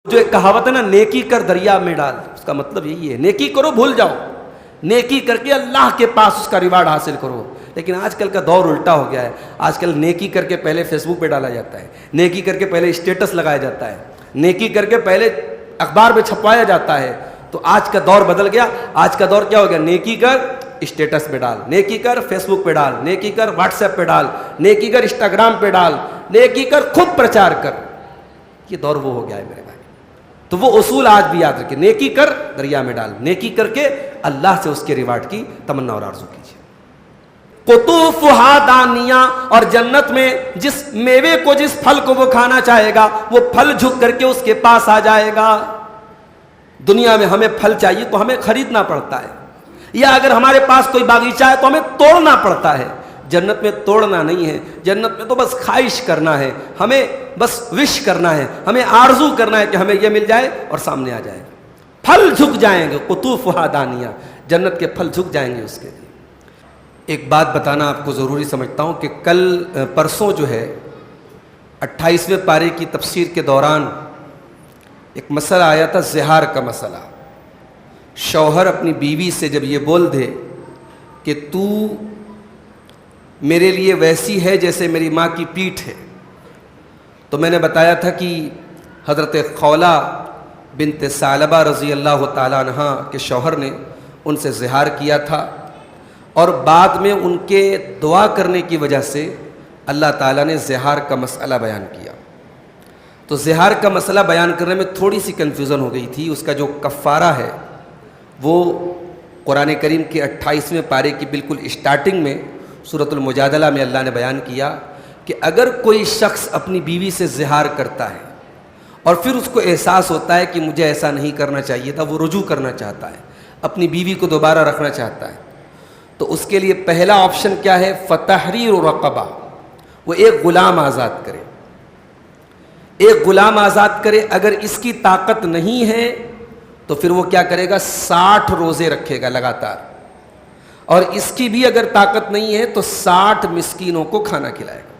جو ایک کہاوت ہے نا، نیکی کر دریا میں ڈال، اس کا مطلب یہی ہے نیکی کرو بھول جاؤ، نیکی کر کے اللہ کے پاس اس کا ریوارڈ حاصل کرو۔ لیکن آج کل کا دور الٹا ہو گیا ہے، آج کل نیکی کر کے پہلے فیس بک پہ ڈالا جاتا ہے، نیکی کر کے پہلے اسٹیٹس لگایا جاتا ہے، نیکی کر کے پہلے اخبار میں چھپوایا جاتا ہے۔ تو آج کا دور بدل گیا، آج کا دور کیا ہو گیا؟ نیکی کر اسٹیٹس پہ ڈال، نیکی کر فیس بک پہ ڈال، نیکی کر واٹس ایپ پہ ڈال، نیکی کر انسٹاگرام پہ ڈال، نیکی کر خود پرچار کر۔ یہ دور وہ ہو گیا ہے میرے بھائی۔ تو وہ اصول آج بھی یاد رکھیں، نیکی کر دریا میں ڈال، نیکی کر کے اللہ سے اس کے ریوارڈ کی تمنا اور آرزو کیجیے۔ قطوفہا دانیہ، اور جنت میں جس میوے کو، جس پھل کو وہ کھانا چاہے گا، وہ پھل جھک کر کے اس کے پاس آ جائے گا۔ دنیا میں ہمیں پھل چاہیے تو ہمیں خریدنا پڑتا ہے، یا اگر ہمارے پاس کوئی باغیچہ ہے تو ہمیں توڑنا پڑتا ہے۔ جنت میں توڑنا نہیں ہے، جنت میں تو بس خواہش کرنا ہے، ہمیں بس وش کرنا ہے، ہمیں آرزو کرنا ہے کہ ہمیں یہ مل جائے اور سامنے آ جائے گا۔ پھل جھک جائیں گے، قطوفہا دانیہ، جنت کے پھل جھک جائیں گے اس کے لیے۔ ایک بات بتانا آپ کو ضروری سمجھتا ہوں کہ پرسوں جو ہے 28ویں پارے کی تفسیر کے دوران ایک مسئلہ آیا تھا، زہار کا مسئلہ۔ شوہر اپنی بیوی سے جب یہ بول دے کہ تو میرے لیے ویسی ہے جیسے میری ماں کی پیٹھ ہے، تو میں نے بتایا تھا کہ حضرت خولہ بنت ثعلبہ رضی اللہ تعالیٰ عنہ کے شوہر نے ان سے زہار کیا تھا، اور بعد میں ان کے دعا کرنے کی وجہ سے اللہ تعالیٰ نے زہار کا مسئلہ بیان کیا۔ تو زہار کا مسئلہ بیان کرنے میں تھوڑی سی کنفیوژن ہو گئی تھی۔ اس کا جو کفارہ ہے وہ قرآن کریم کے 28ویں پارے کی بالکل اسٹارٹنگ میں سورۃ المجادلہ میں اللہ نے بیان کیا کہ اگر کوئی شخص اپنی بیوی سے زہار کرتا ہے اور پھر اس کو احساس ہوتا ہے کہ مجھے ایسا نہیں کرنا چاہیے تھا، وہ رجوع کرنا چاہتا ہے، اپنی بیوی کو دوبارہ رکھنا چاہتا ہے، تو اس کے لیے پہلا آپشن کیا ہے؟ فتحریر رقبہ، وہ ایک غلام آزاد کرے، ایک غلام آزاد کرے۔ اگر اس کی طاقت نہیں ہے تو پھر وہ کیا کرے گا؟ 60 روزے رکھے گا لگاتار، اور اس کی بھی اگر طاقت نہیں ہے تو 60 مسکینوں کو کھانا کھلائے گا۔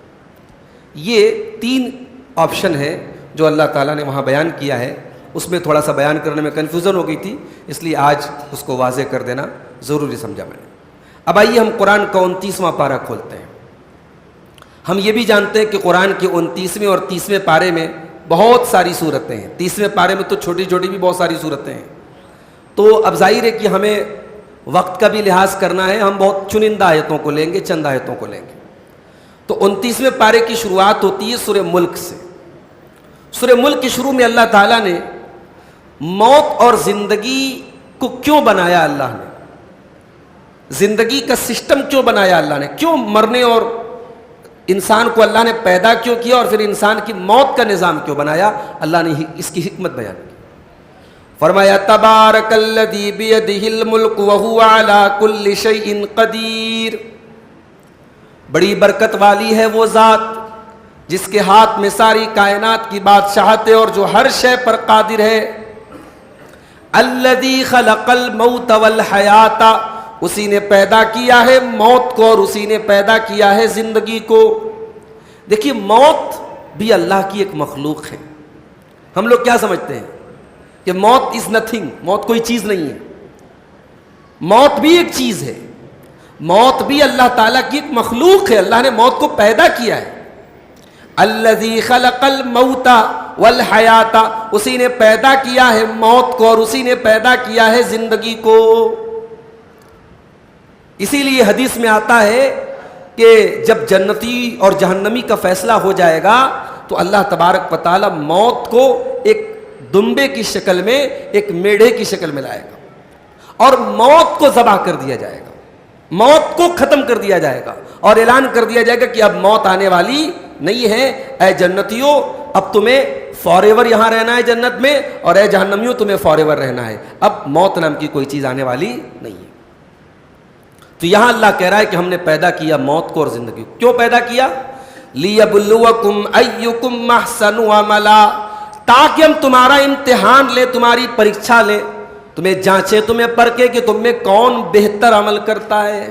یہ 3 آپشن ہے جو اللہ تعالیٰ نے وہاں بیان کیا ہے۔ اس میں تھوڑا سا بیان کرنے میں کنفیوژن ہو گئی تھی، اس لیے آج اس کو واضح کر دینا ضروری سمجھا میں نے۔ اب آئیے ہم قرآن کا 29واں پارہ کھولتے ہیں۔ ہم یہ بھی جانتے ہیں کہ قرآن کے 29ویں اور 30ویں پارے میں بہت ساری صورتیں ہیں، 30ویں پارے میں تو چھوٹی چھوٹی بھی بہت ساری صورتیں ہیں۔ تو اب ظاہر ہے کہ ہمیں وقت کا بھی لحاظ کرنا ہے، ہم بہت چنندہ آیتوں کو لیں گے، چند آیتوں کو لیں گے۔ تو 29ویں پارے کی شروعات ہوتی ہے سورہ ملک سے۔ سورہ ملک کی شروع میں اللہ تعالیٰ نے موت اور زندگی کو کیوں بنایا، اللہ نے زندگی کا سسٹم کیوں بنایا، اللہ نے کیوں مرنے اور انسان کو اللہ نے پیدا کیوں کیا، اور پھر انسان کی موت کا نظام کیوں بنایا، اللہ نے اس کی حکمت بیان کی۔ فرمایا تبارک الذی بیدہ الملک وہو علی کل شیء قدیر، بڑی برکت والی ہے وہ ذات جس کے ہاتھ میں ساری کائنات کی بادشاہت ہے اور جو ہر شے پر قادر ہے۔ الذی خلق الموت والحیات، اسی نے پیدا کیا ہے موت کو اور اسی نے پیدا کیا ہے زندگی کو۔ دیکھیے موت بھی اللہ کی ایک مخلوق ہے۔ ہم لوگ کیا سمجھتے ہیں کہ موت از نتھنگ، موت کوئی چیز نہیں ہے۔ موت بھی ایک چیز ہے، موت بھی اللہ تعالیٰ کی ایک مخلوق ہے، اللہ نے موت کو پیدا کیا ہے۔ الذی خلق الموت والحیات، اسی نے پیدا کیا ہے موت کو اور اسی نے پیدا کیا ہے زندگی کو۔ اسی لیے حدیث میں آتا ہے کہ جب جنتی اور جہنمی کا فیصلہ ہو جائے گا تو اللہ تبارک و تعالی موت کو ایک دمبے کی شکل میں، ایک میڑھے کی شکل میں لائے گا اور موت کو ذبح کر دیا جائے گا، موت کو ختم کر دیا جائے گا اور اعلان کر دیا جائے گا کہ اب موت آنے والی نہیں ہے۔ اے جنتیوں، اب تمہیں فار ایور یہاں رہنا ہے جنت میں، اور اے جہنمیوں تمہیں فار ایور رہنا ہے، اب موت نام کی کوئی چیز آنے والی نہیں ہے۔ تو یہاں اللہ کہہ رہا ہے کہ ہم نے پیدا کیا موت کو اور زندگی کو۔ کیوں پیدا کیا؟ لِيَبْلُوَكُمْ أَيُّكُمْ أَحْسَنُ عَمَلًا، تاکہ ہم تمہارا امتحان لیں، تمہاری پریکشا لیں، تمہیں جانچیں، تمہیں پرکھیں کہ تم میں کون بہتر عمل کرتا ہے۔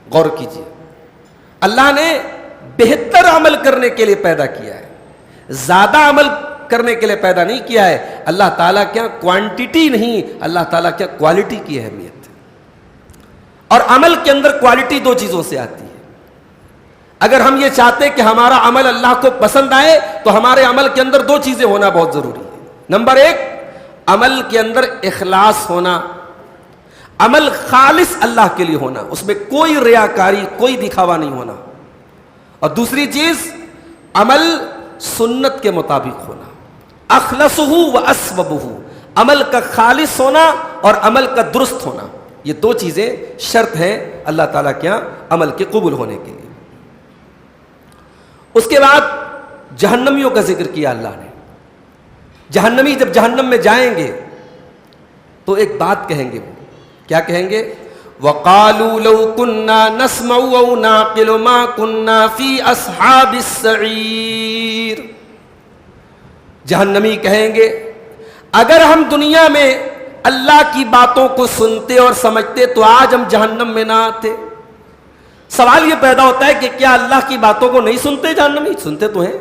غور کیجیے، اللہ نے بہتر عمل کرنے کے لیے پیدا کیا ہے۔ زیادہ عمل کرنے کے لیے پیدا نہیں کیا ہے. اللہ تعالیٰ کیا کوانٹٹی نہیں، اللہ تعالیٰ کیا کوالٹی کی اہمیت ہے. اور عمل کے اندر کوالٹی دو چیزوں سے آتی ہے. اگر ہم یہ چاہتے کہ ہمارا عمل اللہ کو پسند آئے تو ہمارے عمل کے اندر دو چیزیں ہونا بہت ضروری ہے. نمبر ایک، عمل کے اندر اخلاص ہونا، عمل خالص اللہ کے لیے ہونا، اس میں کوئی ریاکاری، کوئی دکھاوا نہیں ہونا. اور دوسری چیز، عمل سنت کے مطابق ہونا، اخلصہ و اسوبہ، عمل کا خالص ہونا اور عمل کا درست ہونا. یہ دو چیزیں شرط ہیں اللہ تعالیٰ کے یہاں عمل کے قبول ہونے کے لیے. اس کے بعد جہنمیوں کا ذکر کیا اللہ نے. جہنمی جب جہنم میں جائیں گے تو ایک بات کہیں گے. وہ کیا کہیں گے؟ وَقَالُوا لَوْ كُنَّا نَسْمَعُ أَوْ نَعْقِلُ مَا كُنَّا فِي أَصْحَابِ السَّعِيرِ. جہنمی کہیں گے اگر ہم دنیا میں اللہ کی باتوں کو سنتے اور سمجھتے تو آج ہم جہنم میں نہ آتے. سوال یہ پیدا ہوتا ہے کہ کیا اللہ کی باتوں کو نہیں سنتے جہنمی؟ سنتے تو ہیں.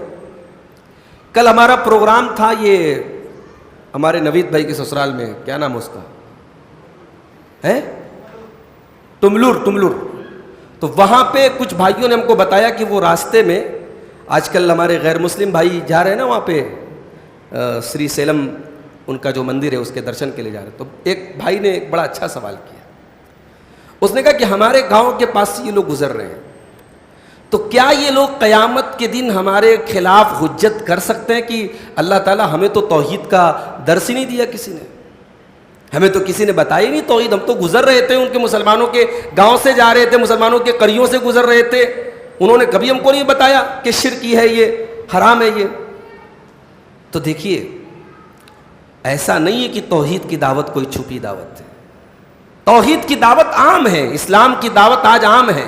کل ہمارا پروگرام تھا یہ ہمارے نوید بھائی کے سسرال میں، کیا نام ہے اس کا، ہے تملور. تو وہاں پہ کچھ بھائیوں نے ہم کو بتایا کہ وہ راستے میں آج کل ہمارے غیر مسلم بھائی جا رہے ہیں نا وہاں پہ سری سیلم ان کا جو مندر ہے اس کے درشن کے لیے جا رہے ہیں. تو ایک بھائی نے ایک بڑا اچھا سوال کیا. اس نے کہا کہ ہمارے گاؤں کے پاس سے یہ لوگ گزر رہے ہیں، تو کیا یہ لوگ قیامت کے دن ہمارے خلاف حجت کر سکتے ہیں کہ اللہ تعالیٰ ہمیں تو توحید کا درس ہی نہیں دیا، کسی نے ہمیں تو کسی نے بتائی نہیں توحید، ہم تو گزر رہے تھے ان کے مسلمانوں کے گاؤں سے جا رہے تھے، مسلمانوں کے قریوں سے گزر رہے تھے، انہوں نے کبھی ہم کو نہیں بتایا کہ شرکی ہے، یہ حرام ہے یہ. تو دیکھیے ایسا نہیں ہے کہ توحید کی دعوت کوئی چھپی دعوت ہے. توحید کی دعوت عام ہے، اسلام کی دعوت آج عام ہے.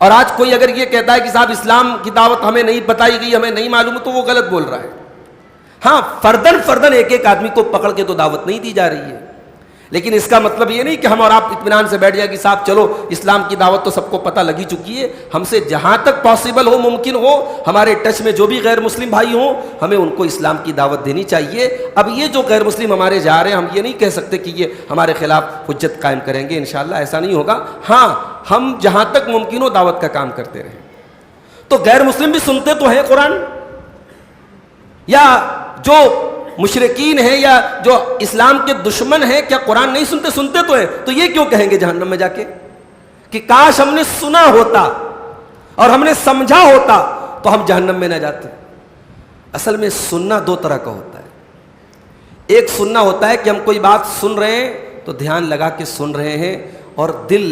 اور آج کوئی اگر یہ کہتا ہے کہ صاحب اسلام کی دعوت ہمیں نہیں بتائی گئی، ہمیں نہیں معلوم، تو وہ غلط بول رہا ہے. ہاں فردن ایک آدمی کو پکڑ کے تو دعوت نہیں دی جا رہی ہے، لیکن اس کا مطلب یہ نہیں کہ ہم اور آپ اطمینان سے بیٹھ جائے کہ صاحب چلو اسلام کی دعوت تو سب کو پتہ لگی چکی ہے. ہم سے جہاں تک پاسبل ہو، ممکن ہو، ہمارے ٹچ میں جو بھی غیر مسلم بھائی ہوں، ہمیں ان کو اسلام کی دعوت دینی چاہیے. اب یہ جو غیر مسلم ہمارے جا رہے ہیں، ہم یہ نہیں کہہ سکتے کہ یہ ہمارے خلاف حجت قائم کریں گے، انشاءاللہ ایسا نہیں ہوگا. ہاں ہم جہاں تک ممکن ہو دعوت کا کام کرتے رہیں. تو غیر مسلم بھی سنتے تو ہیں قرآن، یا جو مشرکین ہیں یا جو اسلام کے دشمن ہیں، کیا قرآن نہیں سنتے؟ سنتے تو ہیں. تو یہ کیوں کہیں گے جہنم میں جا کے کہ کاش ہم نے سنا ہوتا اور ہم نے سمجھا ہوتا تو ہم جہنم میں نہ جاتے. اصل میں سننا دو طرح کا ہوتا ہے. ایک سننا ہوتا ہے کہ ہم کوئی بات سن رہے ہیں تو دھیان لگا کے سن رہے ہیں اور دل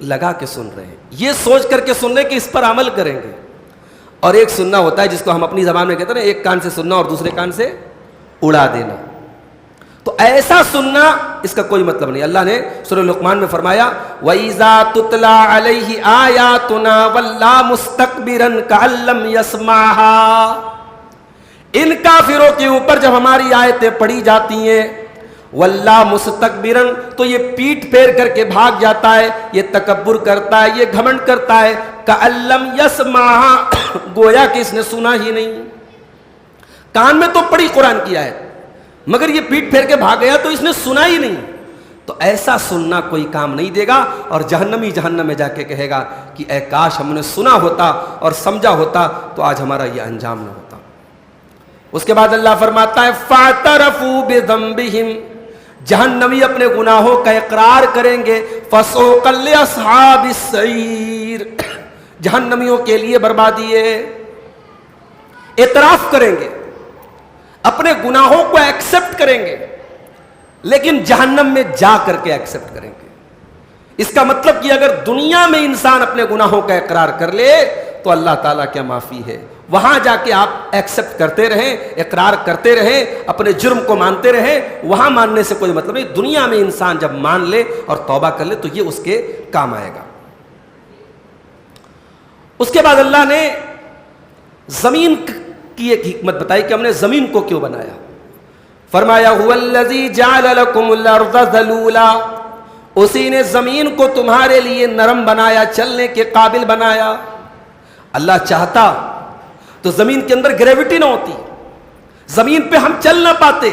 لگا کے سن رہے ہیں، یہ سوچ کر کے سن رہے ہیں کہ اس پر عمل کریں گے. اور ایک سننا ہوتا ہے جس کو ہم اپنی زبان میں کہتے ہیں نا، ایک کان سے سننا اور دوسرے کان سے اڑا دینا. تو ایسا سننا اس کا کوئی مطلب نہیں. اللہ نے سورہ لقمان میں فرمایا وَإِذَا تُتْلَى عَلَيْهِ آيَاتُنَا وَلَّى مُسْتَكْبِرًا كَأَن لَّمْ يَسْمَعْهَا. ان کافروں کے اوپر جب ہماری آیتیں پڑھی جاتی ہیں، وَلَّى مُسْتَكْبِرًا، تو یہ پیٹ پھیر کر کے بھاگ جاتا ہے، یہ تکبر کرتا ہے، یہ گھمنڈ کرتا ہے. كَأَن لَّمْ يَسْمَعْهَا، گویا کہ اس نے سنا ہی نہیں. کان میں تو پڑھی قرآن کی آیت، مگر یہ پیٹ پھیر کے بھاگ گیا تو اس نے سنا ہی نہیں. تو ایسا سننا کوئی کام نہیں دے گا. اور جہنمی جہنم میں جا کے کہے گا کہ اے کاش ہم نے سنا ہوتا اور سمجھا ہوتا تو آج ہمارا یہ انجام نہ ہوتا. اس کے بعد اللہ فرماتا ہے فَاعْتَرَفُوا بِذَنبِهِمْ، جہنمی اپنے گناہوں کا اقرار کریں گے. فَسُوقًا لِّأَصْحَابِ السَّعِيرِ، جہنمیوں کے لیے بربادی ہے. اعتراف کریں گے، اپنے گناہوں کو ایکسپٹ کریں گے، لیکن جہنم میں جا کر کے ایکسپٹ کریں گے. اس کا مطلب کہ اگر دنیا میں انسان اپنے گناہوں کا اقرار کر لے تو اللہ تعالیٰ کیا معافی ہے. وہاں جا کے آپ ایکسپٹ کرتے رہیں، اقرار کرتے رہیں، اپنے جرم کو مانتے رہیں. وہاں ماننے سے کوئی مطلب نہیں. دنیا میں انسان جب مان لے اور توبہ کر لے تو یہ اس کے کام آئے گا. اس کے بعد اللہ نے زمین کی ایک حکمت بتائی کہ ہم نے زمین کو کیوں بنایا. فرمایا هو الذی جعل لکم الارض ذلولا، اسی نے زمین کو تمہارے لیے نرم بنایا، چلنے کے قابل بنایا. اللہ چاہتا تو زمین کے اندر گریوٹی نہ ہوتی، زمین پہ ہم چل نہ پاتے.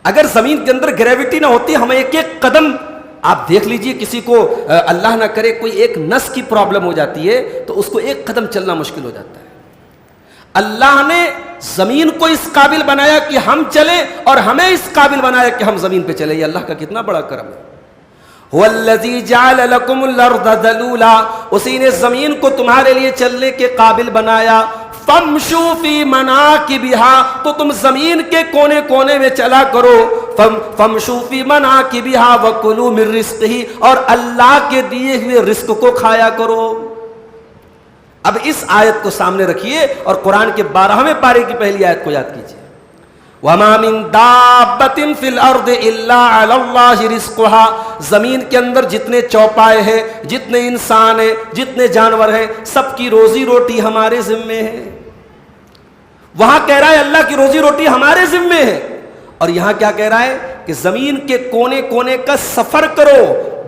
اگر زمین کے اندر گریوٹی نہ ہوتی, ہمیں ایک ایک قدم, آپ دیکھ لیجئے کسی کو اللہ نہ کرے کوئی ایک نس کی پرابلم ہو جاتی ہے تو اس کو ایک قدم چلنا مشکل ہو جاتا ہے. اللہ نے زمین کو اس قابل بنایا کہ ہم چلیں اور ہمیں اس قابل بنایا کہ ہم زمین پہ چلیں. یہ اللہ کا کتنا بڑا کرم ہے. هو الذی جعل لکم الارض ذلولا, اسی نے زمین کو تمہارے لیے چلنے کے قابل بنایا. فامشوا فی مناکبہا, تو تم زمین کے کونے کونے میں چلا کرو. فامشوا فی مناکبہا وکلوا من رزقہ, اور اللہ کے دیے ہوئے رزق کو کھایا کرو. اب اس آیت کو سامنے رکھیے اور قرآن کے 12ویں پارے کی پہلی آیت کو یاد کیجیے. وَمَا مِن دَابَّةٍ فِي الْأَرْضِ إِلَّا عَلَى اللَّهِ رِزْقُهَا, زمین کے اندر جتنے چوپائے ہیں, جتنے انسان ہیں, جتنے جانور ہیں, سب کی روزی روٹی ہمارے ذمے ہے. وہاں کہہ رہا ہے اللہ کی روزی روٹی ہمارے ذمے ہے, اور یہاں کیا کہہ رہا ہے کہ زمین کے کونے کونے کا سفر کرو,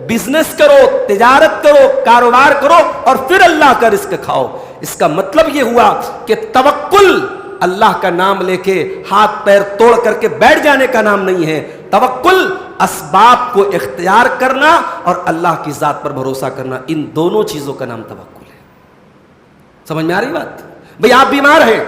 بزنس کرو, تجارت کرو, کاروبار کرو, اور پھر اللہ کا رزق کھاؤ. اس کا مطلب یہ ہوا کہ توکل اللہ کا نام لے کے ہاتھ پیر توڑ کر کے بیٹھ جانے کا نام نہیں ہے. توکل اسباب کو اختیار کرنا اور اللہ کی ذات پر بھروسہ کرنا, ان دونوں چیزوں کا نام توکل ہے. سمجھ میں آ رہی بات؟ بھئی آپ بیمار ہیں,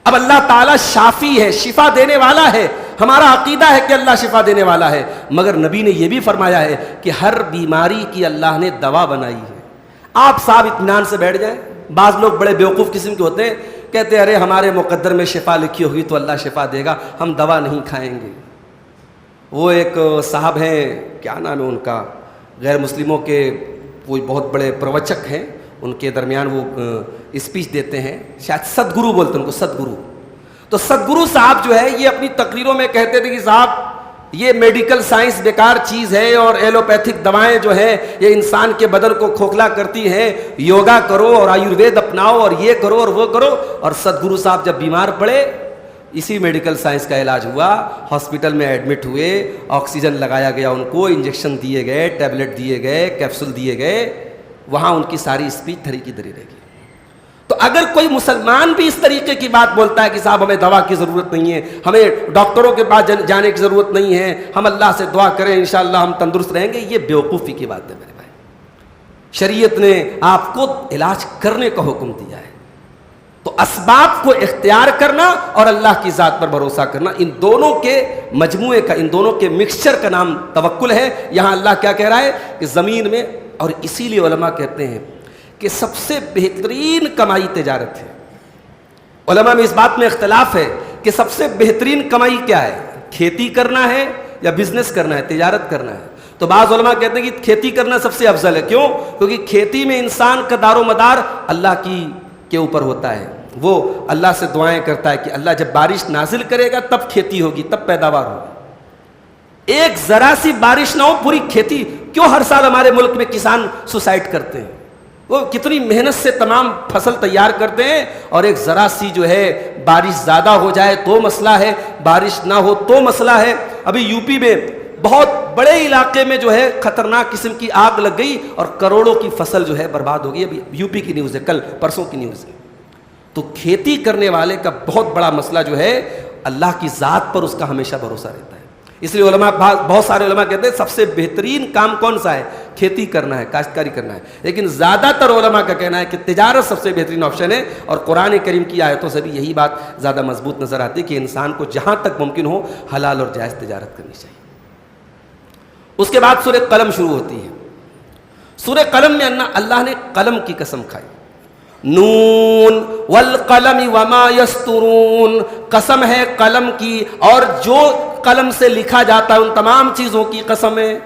اب اللہ تعالیٰ شافی ہے, شفا دینے والا ہے, ہمارا عقیدہ ہے کہ اللہ شفا دینے والا ہے, مگر نبی نے یہ بھی فرمایا ہے کہ ہر بیماری کی اللہ نے دوا بنائی ہے. آپ صاحب اطمینان سے بیٹھ جائیں. بعض لوگ بڑے بیوقوف قسم کے ہوتے ہیں, کہتے ہیں ارے ہمارے مقدر میں شفا لکھی ہوگی تو اللہ شفا دے گا, ہم دوا نہیں کھائیں گے. وہ ایک صاحب ہیں, کیا نام ہے ان کا, غیر مسلموں کے کوئی بہت بڑے پروچک ہیں, ان کے درمیان وہ اسپیچ دیتے ہیں, شاید سدگرو بولتے ہیں ان کو, سدگرو. تو سدگرو صاحب جو ہے یہ اپنی تقریروں میں کہتے تھے کہ صاحب یہ میڈیکل سائنس بیکار چیز ہے, اور ایلوپیتھک دوائیں جو ہیں یہ انسان کے بدن کو کھوکھلا کرتی ہیں, یوگا کرو اور آیوروید اپناؤ اور یہ کرو اور وہ کرو. اور سدگرو صاحب جب بیمار پڑے, اسی میڈیکل سائنس کا علاج ہوا, ہاسپٹل میں ایڈمٹ ہوئے, آکسیجن لگایا گیا ان کو, انجیکشن دیے گئے, ٹیبلٹ دیے گئے, کیپسول دیے گئے, وہاں ان کی ساری اسپیچ دھری کی دھری رہ گئی. تو اگر کوئی مسلمان بھی اس طریقے کی بات بولتا ہے کہ صاحب ہمیں دوا کی ضرورت نہیں ہے, ہمیں ڈاکٹروں کے پاس جانے کی ضرورت نہیں ہے, ہم اللہ سے دعا کریں انشاءاللہ ہم تندرست رہیں گے, یہ بیوقوفی کی بات ہے میرے بھائی. شریعت نے آپ کو علاج کرنے کا حکم دیا ہے. تو اسباب کو اختیار کرنا اور اللہ کی ذات پر بھروسہ کرنا, ان دونوں کے مجموعے کا, ان دونوں کے مکسچر کا نام توکل ہے. یہاں اللہ کیا کہہ رہا ہے کہ زمین میں, اور اسی لیے علماء کہتے ہیں کہ سب سے بہترین کمائی تجارت ہے. علماء میں اس بات میں اختلاف ہے کہ سب سے بہترین کمائی کیا ہے, کھیتی کرنا ہے یا بزنس کرنا ہے, تجارت کرنا ہے. تو بعض علماء کہتے ہیں کہ کھیتی کرنا سب سے افضل ہے. کیوں؟ کیونکہ کھیتی میں انسان کا دار و مدار اللہ کے اوپر ہوتا ہے. وہ اللہ سے دعائیں کرتا ہے کہ اللہ جب بارش نازل کرے گا تب کھیتی ہوگی, تب پیداوار ہوگی. ایک ذرا سی بارش نہ ہو پوری کھیتی, کیوں ہر سال ہمارے ملک میں کسان سوسائڈ کرتے ہیں, وہ کتنی محنت سے تمام فصل تیار کرتے ہیں, اور ایک ذرا سی جو ہے بارش زیادہ ہو جائے تو مسئلہ ہے, بارش نہ ہو تو مسئلہ ہے. ابھی یو پی میں بہت بڑے علاقے میں جو ہے خطرناک قسم کی آگ لگ گئی اور کروڑوں کی فصل جو ہے برباد ہو گئی. ابھی یو پی کی نیوز ہے, کل پرسوں کی نیوز ہے. تو کھیتی کرنے والے کا بہت بڑا مسئلہ جو ہے اللہ کی ذات پر اس کا ہمیشہ بھروسہ رہتا ہے. اس لیے علماء, بہت سارے علماء کہتے ہیں سب سے بہترین کام کون سا ہے, کھیتی کرنا ہے, کاشتکاری کرنا ہے. لیکن زیادہ تر علماء کا کہنا ہے کہ تجارت سب سے بہترین آپشن ہے, اور قرآن کریم کی آیتوں سے بھی یہی بات زیادہ مضبوط نظر آتی ہے کہ انسان کو جہاں تک ممکن ہو حلال اور جائز تجارت کرنی چاہیے. اس کے بعد سورہ قلم شروع ہوتی ہے. سورہ قلم میں اللہ نے قلم کی قسم کھائی, نون والقلم وما یسطرون, قسم ہے قلم کی اور جو قلم سے لکھا جاتا ہے ان تمام چیزوں کی قسم ہے.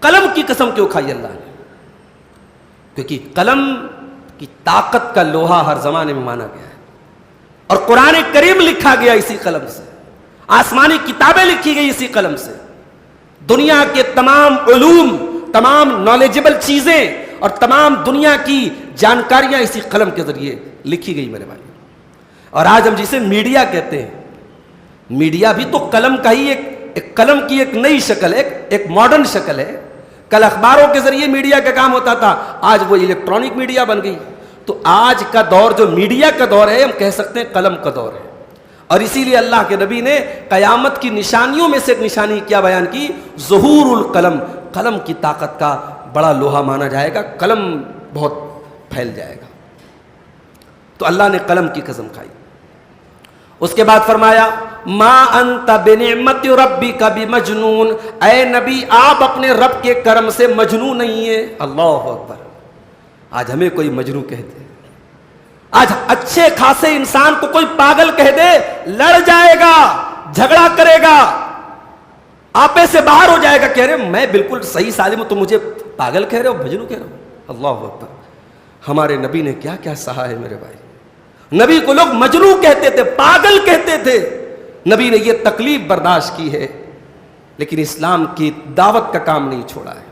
قلم کی قسم کیوں کھائی اللہ نے؟ کیونکہ قلم کی طاقت کا لوہا ہر زمانے میں مانا گیا ہے, اور قرآن کریم لکھا گیا اسی قلم سے, آسمانی کتابیں لکھی گئی اسی قلم سے, دنیا کے تمام علوم, تمام نالجبل چیزیں اور تمام دنیا کی جانکاریاں اسی قلم کے ذریعے لکھی گئی میرے بھائی. اور آج ہم جسے میڈیا کہتے ہیں, میڈیا بھی تو قلم کا ہی ایک قلم کی ایک نئی شکل ہے, ایک ماڈرن شکل ہے. کل اخباروں کے ذریعے میڈیا کا کام ہوتا تھا, آج وہ الیکٹرانک میڈیا بن گئی. تو آج کا دور جو میڈیا کا دور ہے ہم کہہ سکتے ہیں قلم کا دور ہے. اور اسی لیے اللہ کے نبی نے قیامت کی نشانیوں میں سے ایک نشانی کیا بیان کی؟ ظہور القلم، قلم کی طاقت کا بڑا لوہا مانا جائے گا، قلم بہت پھیل جائے گا۔ تو اللہ نے قلم کی قسم کھائی۔ اس کے بعد فرمایا ما انت بنعمت ربک بمجنون، اے نبی آپ اپنے رب کے کرم سے مجنون نہیں ہیں۔ اللہ اکبر! آج ہمیں کوئی مجنون کہتے ہیں، آج اچھے خاصے انسان کو کوئی پاگل کہہ دے لڑ جائے گا، جھگڑا کرے گا، آپے سے باہر ہو جائے گا، کہہ رہے میں بالکل صحیح سالم ہوں، تم مجھے پاگل کہہ رہے ہو، مجنون کہہ رہے ہو۔ اللہ اکبر! ہمارے نبی نے کیا کیا سہا ہے میرے بھائی۔ نبی کو لوگ مجنون کہتے تھے، پاگل کہتے تھے، نبی نے یہ تکلیف برداشت کی ہے، لیکن اسلام کی دعوت کا کام نہیں چھوڑا ہے۔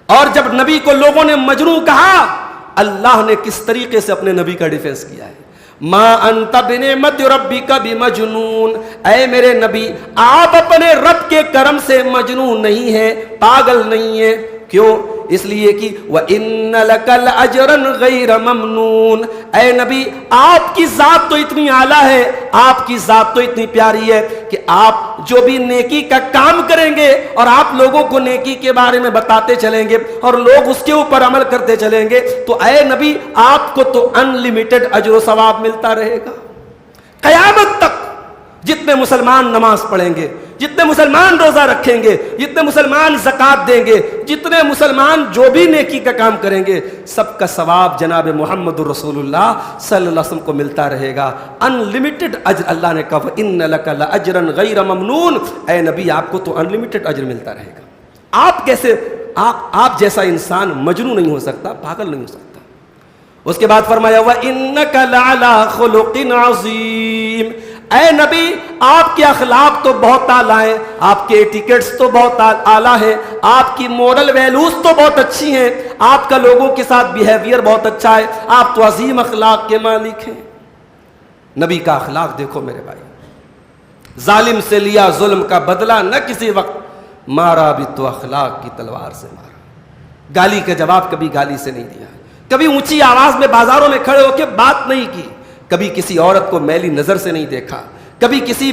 اور جب نبی کو لوگوں نے مجنون کہا، اللہ نے کس طریقے سے اپنے نبی کا ڈیفینس کیا ہے؟ ما انت بنعمت ربک بمجنون، اے میرے نبی آپ اپنے رب کے کرم سے مجنون نہیں ہیں، پاگل نہیں ہیں۔ کیوں؟ اس لیے کہ وَإِنَّ لَكَ لَأَجْرًا غَيْرَ مَمْنُونَ، اے نبی آپ کی ذات تو اتنی اعلیٰ ہے، آپ کی ذات تو اتنی پیاری ہے کہ آپ جو بھی نیکی کا کام کریں گے اور آپ لوگوں کو نیکی کے بارے میں بتاتے چلیں گے اور لوگ اس کے اوپر عمل کرتے چلیں گے، تو اے نبی آپ کو تو انلیمیٹڈ اجر و ثواب ملتا رہے گا قیامت تک۔ جتنے مسلمان نماز پڑھیں گے، جتنے مسلمان روزہ رکھیں گے، جتنے مسلمان زکوٰۃ دیں گے، جتنے مسلمان جو بھی نیکی کا کام کریں گے، سب کا ثواب جناب محمد رسول اللہ صلی اللہ علیہ وسلم کو ملتا رہے گا، انلیمیٹڈ اجر۔ اللہ نے کہا وَإِنَّ لَكَ لَأَجْرًا غَيْرَ مَمْنُونَ، اے نبی آپ کو تو انلیمیٹڈ اجر ملتا رہے گا۔ آپ کیسے آپ جیسا انسان مجنون نہیں ہو سکتا، پاگل نہیں ہو سکتا۔ اس کے بعد فرمایا وَإِنَّكَ لَعَلَىٰ خُلُقٍ عَظِيمٍ، اے نبی آپ کے اخلاق تو بہت اعلیٰ ہیں، آپ کے ایٹیکیٹس تو بہت اعلیٰ ہیں، آپ کی مورل ویلیوز تو بہت اچھی ہیں، آپ کا لوگوں کے ساتھ بیہیویئر بہت اچھا ہے، آپ تو عظیم اخلاق کے مالک ہیں۔ نبی کا اخلاق دیکھو میرے بھائی، ظالم سے لیا ظلم کا بدلہ نہ کسی وقت، مارا بھی تو اخلاق کی تلوار سے مارا، گالی کا جواب کبھی گالی سے نہیں دیا، کبھی اونچی آواز میں بازاروں میں کھڑے ہو کے بات نہیں کی، کبھی کسی عورت کو میلی نظر سے نہیں دیکھا، کبھی کسی